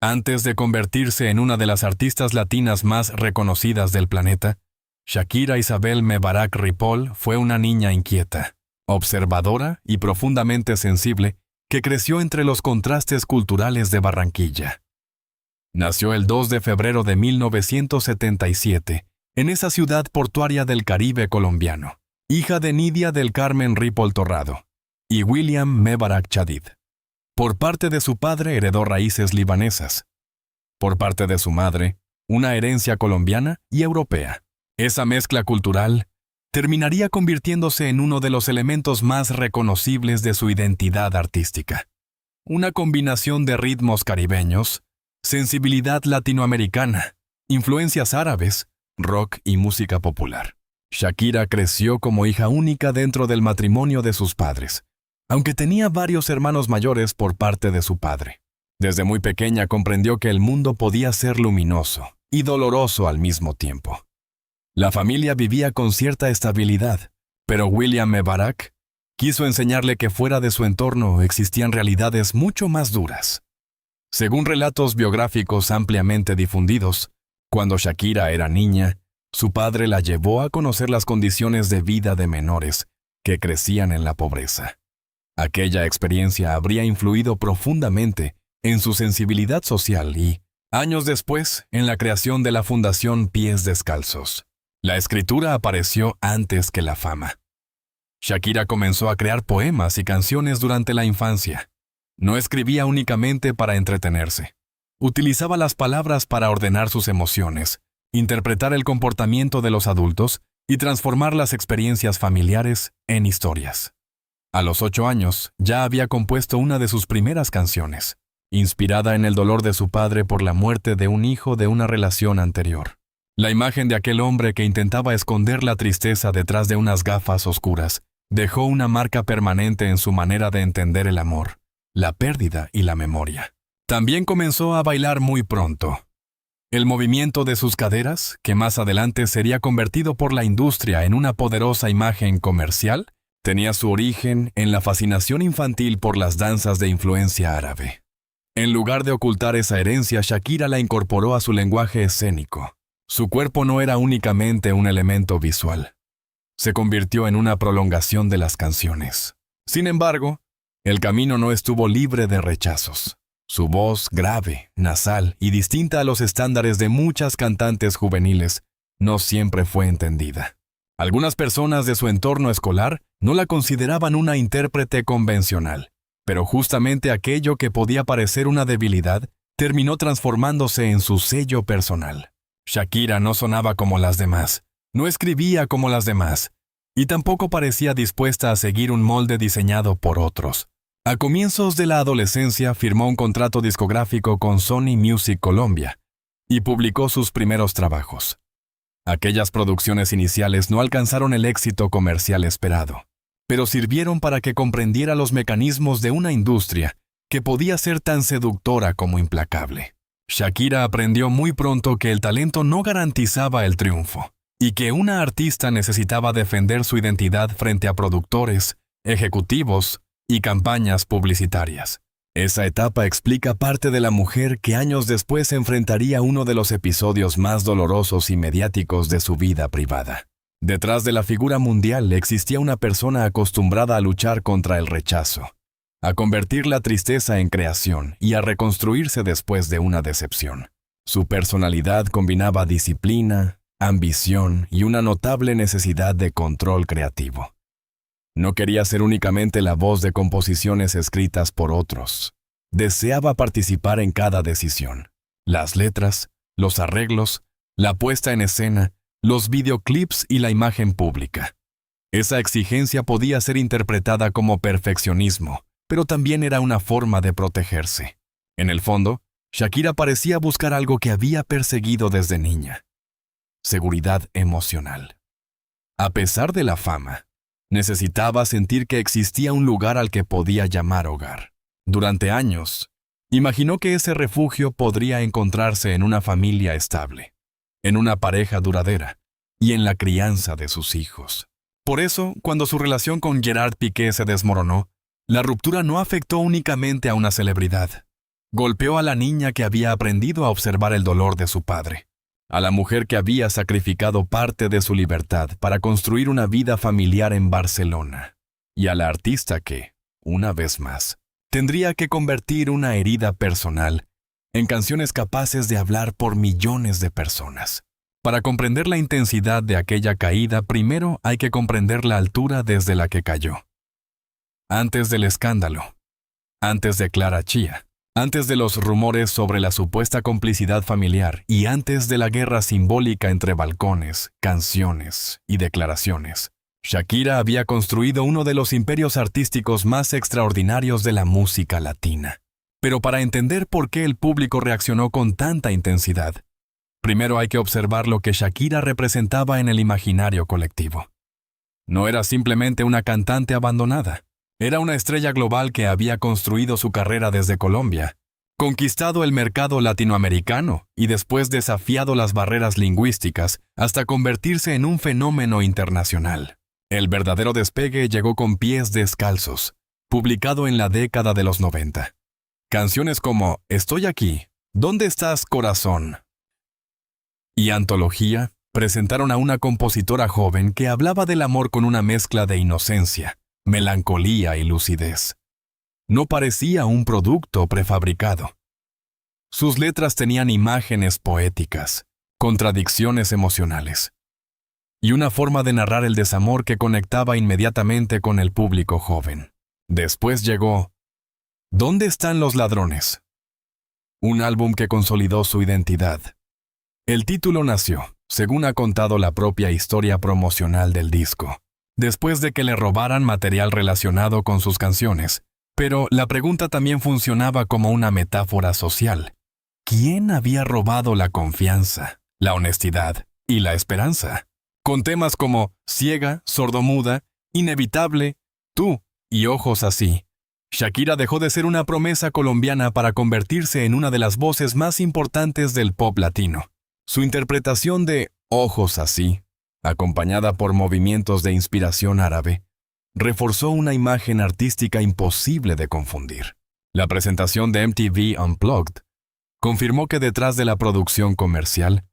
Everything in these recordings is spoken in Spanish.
Antes de convertirse en una de las artistas latinas más reconocidas del planeta, Shakira Isabel Mebarak Ripoll fue una niña inquieta, observadora y profundamente sensible que creció entre los contrastes culturales de Barranquilla. Nació el 2 de febrero de 1977 en esa ciudad portuaria del Caribe colombiano, hija de Nidia del Carmen Ripoll Torrado y William Mebarak Chadid. Por parte de su padre heredó raíces libanesas. Por parte de su madre, una herencia colombiana y europea. Esa mezcla cultural terminaría convirtiéndose en uno de los elementos más reconocibles de su identidad artística. Una combinación de ritmos caribeños, sensibilidad latinoamericana, influencias árabes, rock y música popular. Shakira creció como hija única dentro del matrimonio de sus padres, aunque tenía varios hermanos mayores por parte de su padre. Desde muy pequeña comprendió que el mundo podía ser luminoso y doloroso al mismo tiempo. La familia vivía con cierta estabilidad, pero William Mebarak quiso enseñarle que fuera de su entorno existían realidades mucho más duras. Según relatos biográficos ampliamente difundidos, cuando Shakira era niña, su padre la llevó a conocer las condiciones de vida de menores que crecían en la pobreza. Aquella experiencia habría influido profundamente en su sensibilidad social y, años después, en la creación de la Fundación Pies Descalzos. La escritura apareció antes que la fama. Shakira comenzó a crear poemas y canciones durante la infancia. No escribía únicamente para entretenerse. Utilizaba las palabras para ordenar sus emociones, interpretar el comportamiento de los adultos y transformar las experiencias familiares en historias. A los 8 años, ya había compuesto una de sus primeras canciones, inspirada en el dolor de su padre por la muerte de un hijo de una relación anterior. La imagen de aquel hombre que intentaba esconder la tristeza detrás de unas gafas oscuras dejó una marca permanente en su manera de entender el amor, la pérdida y la memoria. También comenzó a bailar muy pronto. El movimiento de sus caderas, que más adelante sería convertido por la industria en una poderosa imagen comercial, tenía su origen en la fascinación infantil por las danzas de influencia árabe. En lugar de ocultar esa herencia, Shakira la incorporó a su lenguaje escénico. Su cuerpo no era únicamente un elemento visual. Se convirtió en una prolongación de las canciones. Sin embargo, el camino no estuvo libre de rechazos. Su voz, grave, nasal y distinta a los estándares de muchas cantantes juveniles, no siempre fue entendida. Algunas personas de su entorno escolar no la consideraban una intérprete convencional, pero justamente aquello que podía parecer una debilidad terminó transformándose en su sello personal. Shakira no sonaba como las demás, no escribía como las demás, y tampoco parecía dispuesta a seguir un molde diseñado por otros. A comienzos de la adolescencia firmó un contrato discográfico con Sony Music Colombia y publicó sus primeros trabajos. Aquellas producciones iniciales no alcanzaron el éxito comercial esperado, pero sirvieron para que comprendiera los mecanismos de una industria que podía ser tan seductora como implacable. Shakira aprendió muy pronto que el talento no garantizaba el triunfo, y que una artista necesitaba defender su identidad frente a productores, ejecutivos y campañas publicitarias. Esa etapa explica parte de la mujer que años después enfrentaría uno de los episodios más dolorosos y mediáticos de su vida privada. Detrás de la figura mundial existía una persona acostumbrada a luchar contra el rechazo, a convertir la tristeza en creación y a reconstruirse después de una decepción. Su personalidad combinaba disciplina, ambición y una notable necesidad de control creativo. No quería ser únicamente la voz de composiciones escritas por otros. Deseaba participar en cada decisión. Las letras, los arreglos, la puesta en escena, los videoclips y la imagen pública. Esa exigencia podía ser interpretada como perfeccionismo, pero también era una forma de protegerse. En el fondo, Shakira parecía buscar algo que había perseguido desde niña: seguridad emocional. A pesar de la fama, necesitaba sentir que existía un lugar al que podía llamar hogar. Durante años, imaginó que ese refugio podría encontrarse en una familia estable, en una pareja duradera y en la crianza de sus hijos. Por eso, cuando su relación con Gerard Piqué se desmoronó, la ruptura no afectó únicamente a una celebridad. Golpeó a la niña que había aprendido a observar el dolor de su padre, a la mujer que había sacrificado parte de su libertad para construir una vida familiar en Barcelona, y a la artista que, una vez más, tendría que convertir una herida personal en canciones capaces de hablar por millones de personas. Para comprender la intensidad de aquella caída, primero hay que comprender la altura desde la que cayó. Antes del escándalo, antes de Clara Chía, antes de los rumores sobre la supuesta complicidad familiar y antes de la guerra simbólica entre balcones, canciones y declaraciones, Shakira había construido uno de los imperios artísticos más extraordinarios de la música latina. Pero para entender por qué el público reaccionó con tanta intensidad, primero hay que observar lo que Shakira representaba en el imaginario colectivo. No era simplemente una cantante abandonada. Era una estrella global que había construido su carrera desde Colombia, conquistado el mercado latinoamericano y después desafiado las barreras lingüísticas hasta convertirse en un fenómeno internacional. El verdadero despegue llegó con Pies Descalzos, publicado en la década de los 90. Canciones como Estoy aquí, ¿Dónde estás, corazón? Y Antología presentaron a una compositora joven que hablaba del amor con una mezcla de inocencia, melancolía y lucidez. No parecía un producto prefabricado. Sus letras tenían imágenes poéticas, contradicciones emocionales, y una forma de narrar el desamor que conectaba inmediatamente con el público joven. Después llegó ¿Dónde están los ladrones? Un álbum que consolidó su identidad. El título nació, según ha contado la propia historia promocional del disco, después de que le robaran material relacionado con sus canciones. Pero la pregunta también funcionaba como una metáfora social. ¿Quién había robado la confianza, la honestidad y la esperanza? Con temas como Ciega, Sordomuda, Inevitable, Tú y Ojos así, Shakira dejó de ser una promesa colombiana para convertirse en una de las voces más importantes del pop latino. Su interpretación de Ojos así, acompañada por movimientos de inspiración árabe, reforzó una imagen artística imposible de confundir. La presentación de MTV Unplugged confirmó que detrás de la producción comercial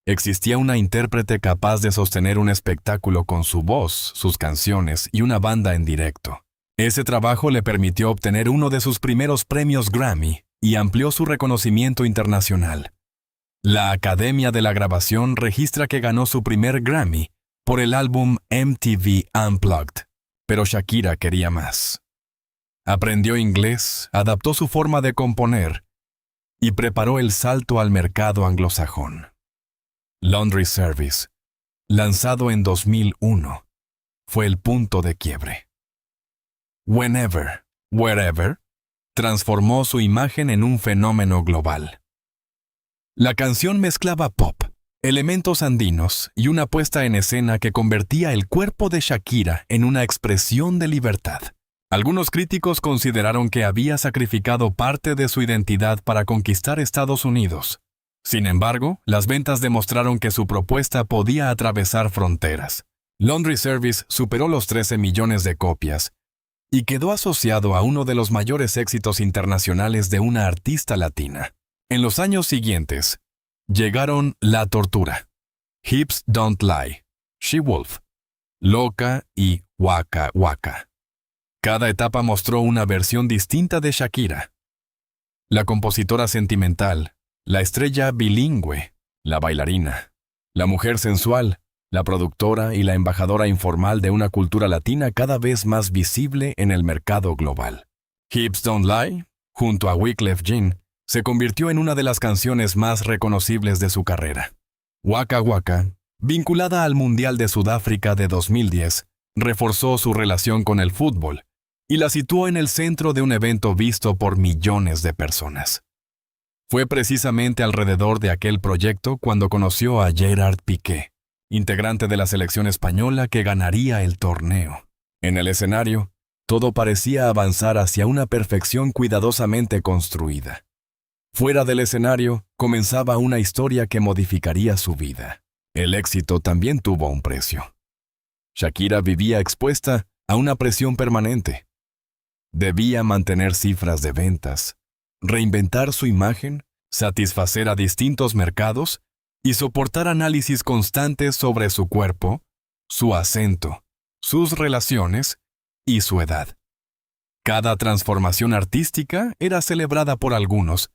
existía una intérprete capaz de sostener un espectáculo con su voz, sus canciones y una banda en directo. Ese trabajo le permitió obtener uno de sus primeros premios Grammy y amplió su reconocimiento internacional. La Academia de la Grabación registra que ganó su primer Grammy por el álbum MTV Unplugged, pero Shakira quería más. Aprendió inglés, adaptó su forma de componer y preparó el salto al mercado anglosajón. Laundry Service, lanzado en 2001, fue el punto de quiebre. Whenever, Wherever, transformó su imagen en un fenómeno global. La canción mezclaba pop, elementos andinos y una puesta en escena que convertía el cuerpo de Shakira en una expresión de libertad. Algunos críticos consideraron que había sacrificado parte de su identidad para conquistar Estados Unidos. Sin embargo, las ventas demostraron que su propuesta podía atravesar fronteras. Laundry Service superó los 13 millones de copias y quedó asociado a uno de los mayores éxitos internacionales de una artista latina. En los años siguientes, llegaron La Tortura, Hips Don't Lie, She Wolf, Loca y Waka Waka. Cada etapa mostró una versión distinta de Shakira. La compositora sentimental, la estrella bilingüe, la bailarina, la mujer sensual, la productora y la embajadora informal de una cultura latina cada vez más visible en el mercado global. Hips Don't Lie, junto a Wyclef Jean, se convirtió en una de las canciones más reconocibles de su carrera. Waka Waka, vinculada al Mundial de Sudáfrica de 2010, reforzó su relación con el fútbol y la situó en el centro de un evento visto por millones de personas. Fue precisamente alrededor de aquel proyecto cuando conoció a Gerard Piqué, integrante de la selección española que ganaría el torneo. En el escenario, todo parecía avanzar hacia una perfección cuidadosamente construida. Fuera del escenario, comenzaba una historia que modificaría su vida. El éxito también tuvo un precio. Shakira vivía expuesta a una presión permanente. Debía mantener cifras de ventas, reinventar su imagen, satisfacer a distintos mercados y soportar análisis constantes sobre su cuerpo, su acento, sus relaciones y su edad. Cada transformación artística era celebrada por algunos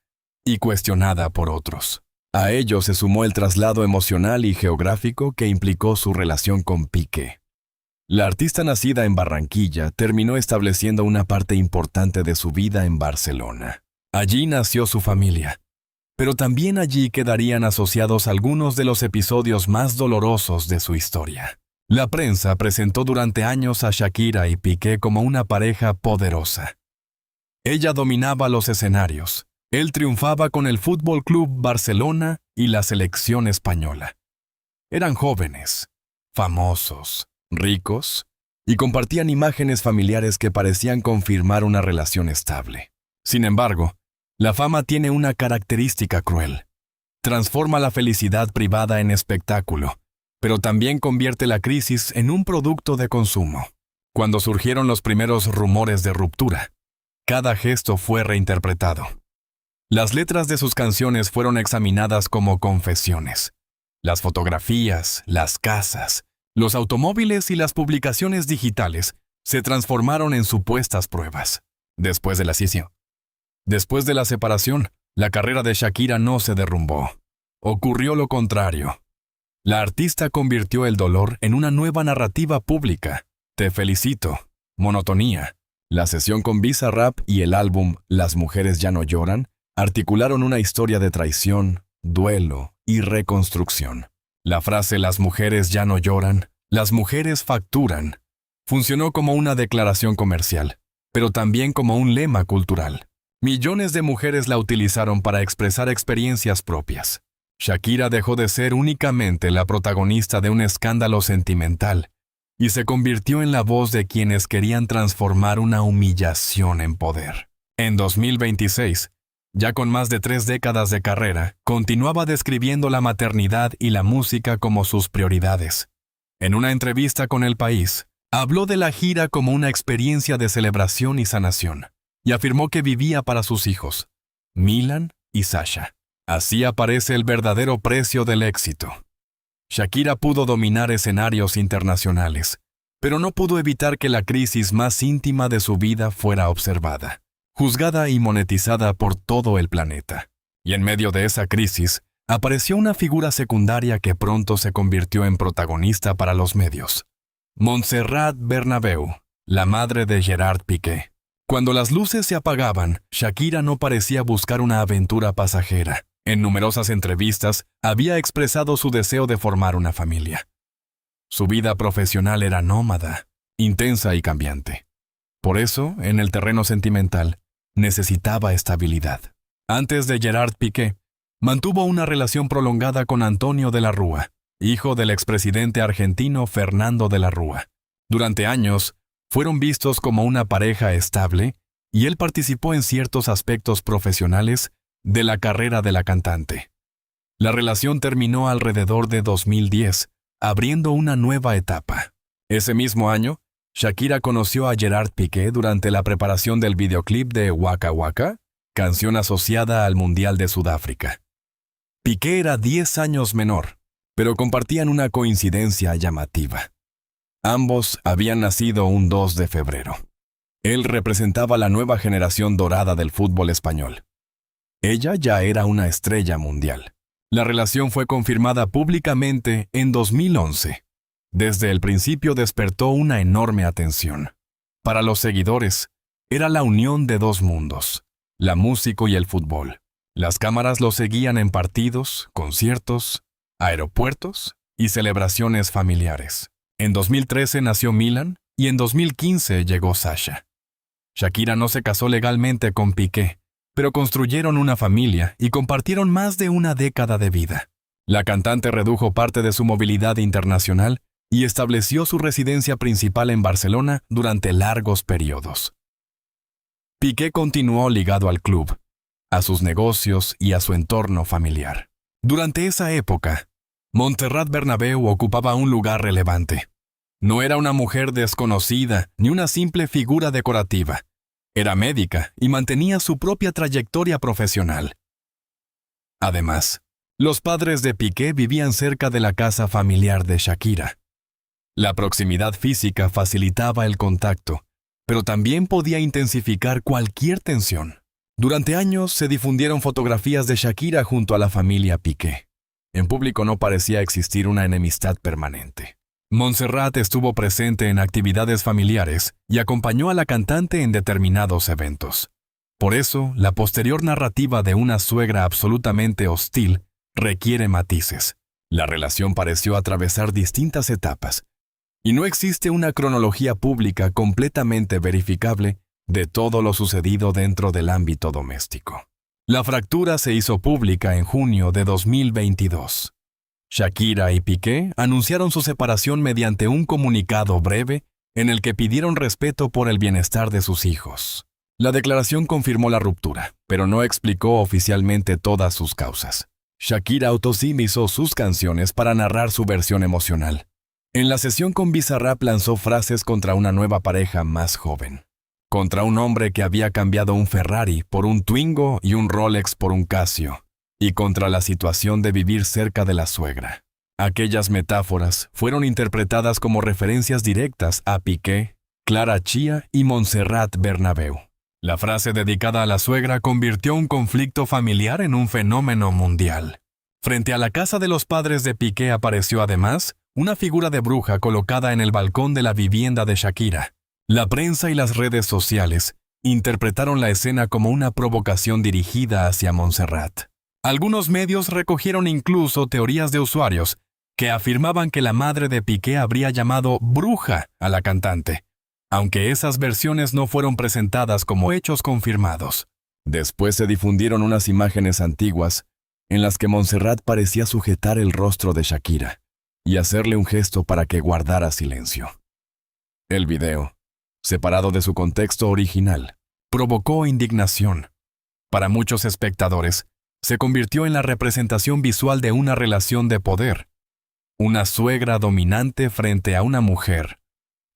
y cuestionada por otros. A ello se sumó el traslado emocional y geográfico que implicó su relación con Piqué. La artista nacida en Barranquilla terminó estableciendo una parte importante de su vida en Barcelona. Allí nació su familia, pero también allí quedarían asociados algunos de los episodios más dolorosos de su historia. La prensa presentó durante años a Shakira y Piqué como una pareja poderosa. Ella dominaba los escenarios. Él triunfaba con el Fútbol Club Barcelona y la selección española. Eran jóvenes, famosos, ricos, y compartían imágenes familiares que parecían confirmar una relación estable. Sin embargo, la fama tiene una característica cruel. Transforma la felicidad privada en espectáculo, pero también convierte la crisis en un producto de consumo. Cuando surgieron los primeros rumores de ruptura, cada gesto fue reinterpretado. Las letras de sus canciones fueron examinadas como confesiones. Las fotografías, las casas, los automóviles y las publicaciones digitales se transformaron en supuestas pruebas. Después de la escisión. Después de la separación, la carrera de Shakira no se derrumbó. Ocurrió lo contrario. La artista convirtió el dolor en una nueva narrativa pública. Te felicito. Monotonía. La sesión con Bizarrap y el álbum Las mujeres ya no lloran articularon una historia de traición, duelo y reconstrucción. La frase "las mujeres ya no lloran, las mujeres facturan" funcionó como una declaración comercial, pero también como un lema cultural. Millones de mujeres la utilizaron para expresar experiencias propias. Shakira dejó de ser únicamente la protagonista de un escándalo sentimental y se convirtió en la voz de quienes querían transformar una humillación en poder. En 2026, ya con más de 3 décadas de carrera, continuaba describiendo la maternidad y la música como sus prioridades. En una entrevista con El País, habló de la gira como una experiencia de celebración y sanación, y afirmó que vivía para sus hijos, Milan y Sasha. Así aparece el verdadero precio del éxito. Shakira pudo dominar escenarios internacionales, pero no pudo evitar que la crisis más íntima de su vida fuera observada, juzgada y monetizada por todo el planeta. Y en medio de esa crisis, apareció una figura secundaria que pronto se convirtió en protagonista para los medios. Montserrat Bernabéu, la madre de Gerard Piqué. Cuando las luces se apagaban, Shakira no parecía buscar una aventura pasajera. En numerosas entrevistas, había expresado su deseo de formar una familia. Su vida profesional era nómada, intensa y cambiante. Por eso, en el terreno sentimental, necesitaba estabilidad. Antes de Gerard Piqué, mantuvo una relación prolongada con Antonio de la Rúa, hijo del expresidente argentino Fernando de la Rúa. Durante años, fueron vistos como una pareja estable y él participó en ciertos aspectos profesionales de la carrera de la cantante. La relación terminó alrededor de 2010, abriendo una nueva etapa. Ese mismo año, Shakira conoció a Gerard Piqué durante la preparación del videoclip de Waka Waka, canción asociada al Mundial de Sudáfrica. Piqué era 10 años menor, pero compartían una coincidencia llamativa. Ambos habían nacido un 2 de febrero. Él representaba la nueva generación dorada del fútbol español. Ella ya era una estrella mundial. La relación fue confirmada públicamente en 2011. Desde el principio despertó una enorme atención. Para los seguidores, era la unión de dos mundos, la música y el fútbol. Las cámaras lo seguían en partidos, conciertos, aeropuertos y celebraciones familiares. En 2013 nació Milan y en 2015 llegó Sasha. Shakira no se casó legalmente con Piqué, pero construyeron una familia y compartieron más de una década de vida. La cantante redujo parte de su movilidad internacional y estableció su residencia principal en Barcelona durante largos periodos. Piqué continuó ligado al club, a sus negocios y a su entorno familiar. Durante esa época, Montserrat Bernabéu ocupaba un lugar relevante. No era una mujer desconocida ni una simple figura decorativa. Era médica y mantenía su propia trayectoria profesional. Además, los padres de Piqué vivían cerca de la casa familiar de Shakira. La proximidad física facilitaba el contacto, pero también podía intensificar cualquier tensión. Durante años se difundieron fotografías de Shakira junto a la familia Piqué. En público no parecía existir una enemistad permanente. Montserrat estuvo presente en actividades familiares y acompañó a la cantante en determinados eventos. Por eso, la posterior narrativa de una suegra absolutamente hostil requiere matices. La relación pareció atravesar distintas etapas, y no existe una cronología pública completamente verificable de todo lo sucedido dentro del ámbito doméstico. La fractura se hizo pública en junio de 2022. Shakira y Piqué anunciaron su separación mediante un comunicado breve en el que pidieron respeto por el bienestar de sus hijos. La declaración confirmó la ruptura, pero no explicó oficialmente todas sus causas. Shakira autosimizó sus canciones para narrar su versión emocional. En la sesión con Bizarrap lanzó frases contra una nueva pareja más joven. Contra un hombre que había cambiado un Ferrari por un Twingo y un Rolex por un Casio. Y contra la situación de vivir cerca de la suegra. Aquellas metáforas fueron interpretadas como referencias directas a Piqué, Clara Chía y Montserrat Bernabéu. La frase dedicada a la suegra convirtió un conflicto familiar en un fenómeno mundial. Frente a la casa de los padres de Piqué apareció además una figura de bruja colocada en el balcón de la vivienda de Shakira. La prensa y las redes sociales interpretaron la escena como una provocación dirigida hacia Montserrat. Algunos medios recogieron incluso teorías de usuarios que afirmaban que la madre de Piqué habría llamado bruja a la cantante, aunque esas versiones no fueron presentadas como hechos confirmados. Después se difundieron unas imágenes antiguas en las que Montserrat parecía sujetar el rostro de Shakira y hacerle un gesto para que guardara silencio. El video, separado de su contexto original, provocó indignación. Para muchos espectadores, se convirtió en la representación visual de una relación de poder, una suegra dominante frente a una mujer,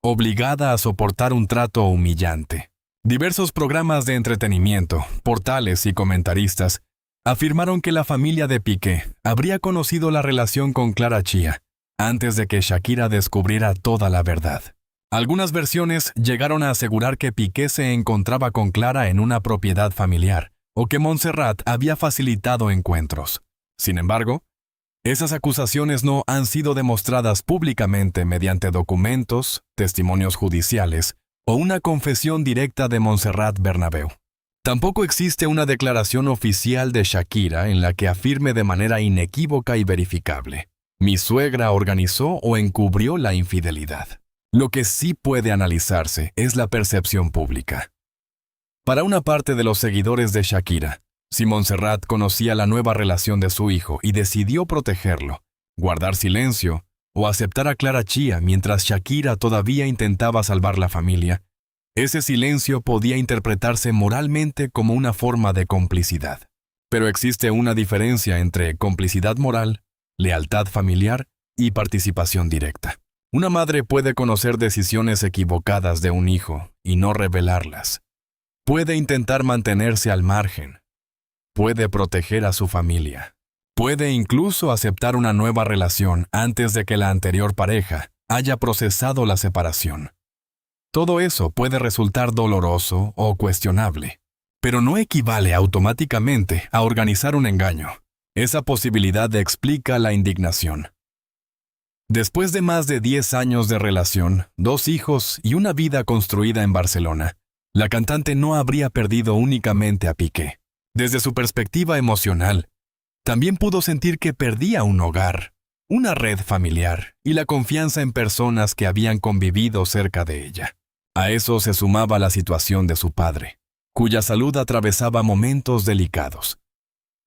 obligada a soportar un trato humillante. Diversos programas de entretenimiento, portales y comentaristas afirmaron que la familia de Piqué habría conocido la relación con Clara Chía antes de que Shakira descubriera toda la verdad. Algunas versiones llegaron a asegurar que Piqué se encontraba con Clara en una propiedad familiar, o que Montserrat había facilitado encuentros. Sin embargo, esas acusaciones no han sido demostradas públicamente mediante documentos, testimonios judiciales o una confesión directa de Montserrat Bernabéu. Tampoco existe una declaración oficial de Shakira en la que afirme de manera inequívoca y verificable: mi suegra organizó o encubrió la infidelidad. Lo que sí puede analizarse es la percepción pública. Para una parte de los seguidores de Shakira, si Montserrat conocía la nueva relación de su hijo y decidió protegerlo, guardar silencio o aceptar a Clara Chía mientras Shakira todavía intentaba salvar la familia, ese silencio podía interpretarse moralmente como una forma de complicidad. Pero existe una diferencia entre complicidad moral, lealtad familiar y participación directa. Una madre puede conocer decisiones equivocadas de un hijo y no revelarlas. Puede intentar mantenerse al margen. Puede proteger a su familia. Puede incluso aceptar una nueva relación antes de que la anterior pareja haya procesado la separación. Todo eso puede resultar doloroso o cuestionable, pero no equivale automáticamente a organizar un engaño. Esa posibilidad explica la indignación. Después de más de 10 años de relación, 2 hijos y una vida construida en Barcelona, la cantante no habría perdido únicamente a Piqué. Desde su perspectiva emocional, también pudo sentir que perdía un hogar, una red familiar y la confianza en personas que habían convivido cerca de ella. A eso se sumaba la situación de su padre, cuya salud atravesaba momentos delicados.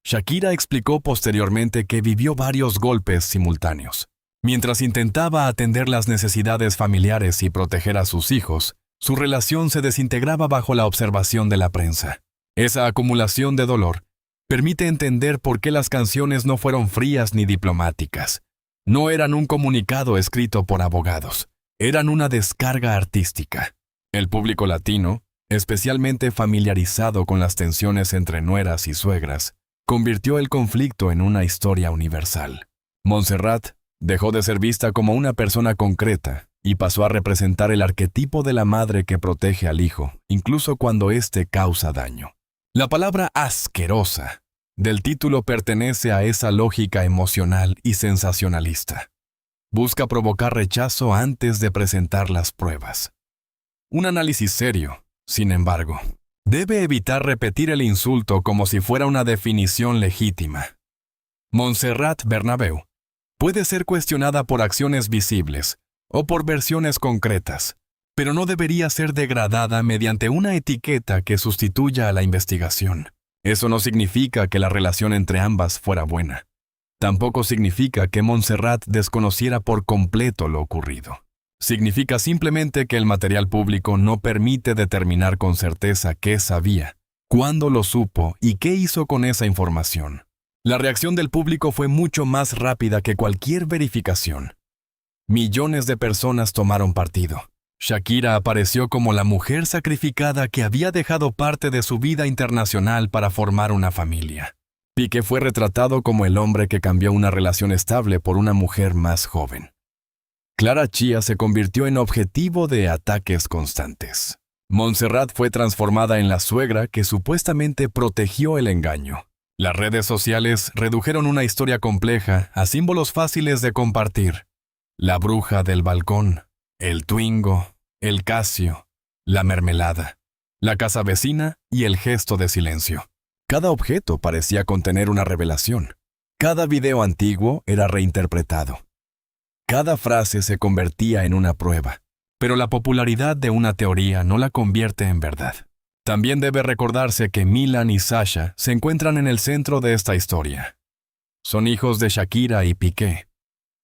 Shakira explicó posteriormente que vivió varios golpes simultáneos. Mientras intentaba atender las necesidades familiares y proteger a sus hijos, su relación se desintegraba bajo la observación de la prensa. Esa acumulación de dolor permite entender por qué las canciones no fueron frías ni diplomáticas. No eran un comunicado escrito por abogados, eran una descarga artística. El público latino, especialmente familiarizado con las tensiones entre nueras y suegras, convirtió el conflicto en una historia universal. Montserrat dejó de ser vista como una persona concreta y pasó a representar el arquetipo de la madre que protege al hijo, incluso cuando éste causa daño. La palabra asquerosa del título pertenece a esa lógica emocional y sensacionalista. Busca provocar rechazo antes de presentar las pruebas. Un análisis serio, sin embargo, debe evitar repetir el insulto como si fuera una definición legítima. Montserrat Bernabeu puede ser cuestionada por acciones visibles o por versiones concretas, pero no debería ser degradada mediante una etiqueta que sustituya a la investigación. Eso no significa que la relación entre ambas fuera buena. Tampoco significa que Montserrat desconociera por completo lo ocurrido. Significa simplemente que el material público no permite determinar con certeza qué sabía, cuándo lo supo y qué hizo con esa información. La reacción del público fue mucho más rápida que cualquier verificación. Millones de personas tomaron partido. Shakira apareció como la mujer sacrificada que había dejado parte de su vida internacional para formar una familia. Piqué fue retratado como el hombre que cambió una relación estable por una mujer más joven. Clara Chía se convirtió en objetivo de ataques constantes. Montserrat fue transformada en la suegra que supuestamente protegió el engaño. Las redes sociales redujeron una historia compleja a símbolos fáciles de compartir. La bruja del balcón, el Twingo, el Casio, la mermelada, la casa vecina y el gesto de silencio. Cada objeto parecía contener una revelación. Cada video antiguo era reinterpretado. Cada frase se convertía en una prueba, pero la popularidad de una teoría no la convierte en verdad. También debe recordarse que Milan y Sasha se encuentran en el centro de esta historia. Son hijos de Shakira y Piqué,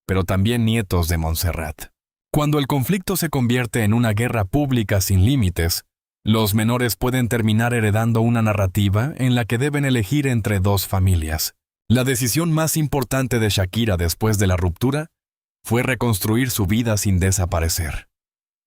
pero también nietos de Montserrat. Cuando el conflicto se convierte en una guerra pública sin límites, los menores pueden terminar heredando una narrativa en la que deben elegir entre dos familias. La decisión más importante de Shakira después de la ruptura fue reconstruir su vida sin desaparecer.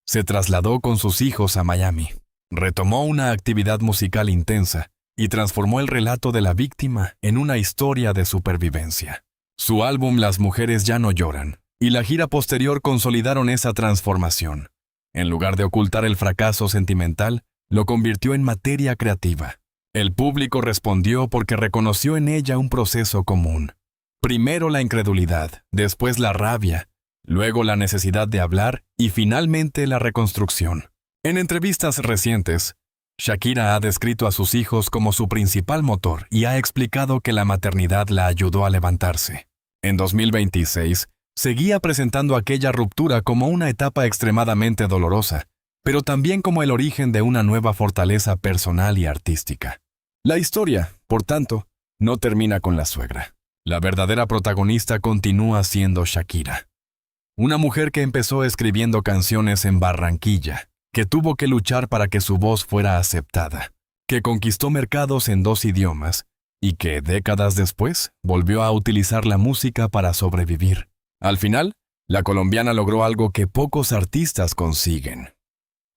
Se trasladó con sus hijos a Miami, retomó una actividad musical intensa y transformó el relato de la víctima en una historia de supervivencia. Su álbum Las mujeres ya no lloran y la gira posterior consolidaron esa transformación. En lugar de ocultar el fracaso sentimental, lo convirtió en materia creativa. El público respondió porque reconoció en ella un proceso común. Primero la incredulidad, después la rabia, luego la necesidad de hablar y finalmente la reconstrucción. En entrevistas recientes, Shakira ha descrito a sus hijos como su principal motor y ha explicado que la maternidad la ayudó a levantarse. En 2026, seguía presentando aquella ruptura como una etapa extremadamente dolorosa, pero también como el origen de una nueva fortaleza personal y artística. La historia, por tanto, no termina con la suegra. La verdadera protagonista continúa siendo Shakira. Una mujer que empezó escribiendo canciones en Barranquilla, que tuvo que luchar para que su voz fuera aceptada, que conquistó mercados en 2 idiomas y que, décadas después, volvió a utilizar la música para sobrevivir. Al final, la colombiana logró algo que pocos artistas consiguen.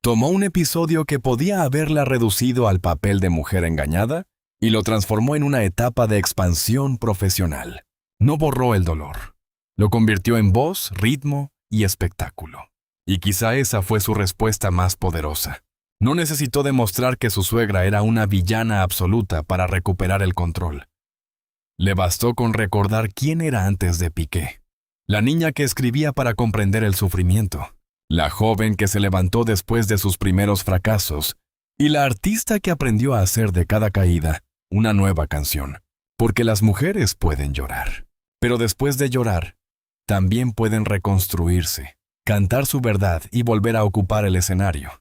Tomó un episodio que podía haberla reducido al papel de mujer engañada y lo transformó en una etapa de expansión profesional. No borró el dolor. Lo convirtió en voz, ritmo y espectáculo. Y quizá esa fue su respuesta más poderosa. No necesitó demostrar que su suegra era una villana absoluta para recuperar el control. Le bastó con recordar quién era antes de Piqué. La niña que escribía para comprender el sufrimiento. La joven que se levantó después de sus primeros fracasos. Y la artista que aprendió a hacer de cada caída una nueva canción. Porque las mujeres pueden llorar. Pero después de llorar, también pueden reconstruirse, cantar su verdad y volver a ocupar el escenario.